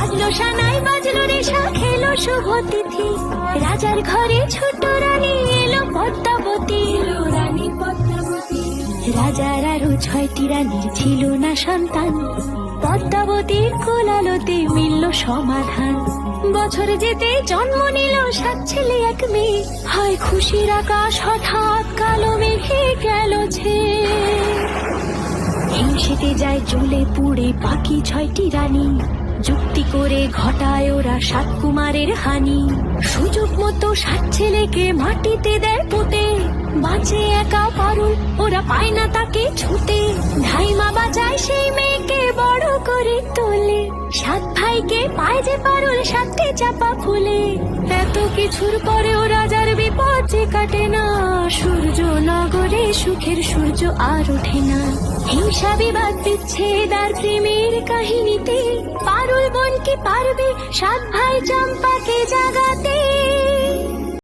বাজলো সানাই বাজলো রেশা খেলো শুভ তিথি রাজার ঘরে ছোট রানী এলো পদ্মাবতী রানী পদ্মাবতী রাজার আরো 6টি রানীর ছিল না সন্তান পদ্মাবতীর কোলালোতে মিলল সমাধান বছর যেতে জন্ম নিল 7 ছেলে 1 মেয়ে হয় খুশির আকাশ হঠাৎ কালো মেঘে গেল হিংসেতে যায় জ্বলে পুড়ে বাকি 6টি রানী যুক্তি করে ঘটায় ওরা 7 কুমারের হানি সুযোগ মতো 7 ছেলেকে মাটিতে দেয় পুঁতে বাঁচে একা পারুল ওরা পায় না তাকে ছুটে ধাইমা বাজায় সেই মেয়েকে বড় করে তোলে 7 ভাইকে পায় যে পারুল 7টে চাপা ফুলে এত কিছুর পরেও রাজার বিপদ যে কাটে না সূর্য নগরে সুখের সূর্য আর ওঠে না হিংসা বিবাদ বিচ্ছেদ আর প্রেমের কাহিনীতে পারুল বোন কি পারবে 7 ভাই চম্পাকে জাগা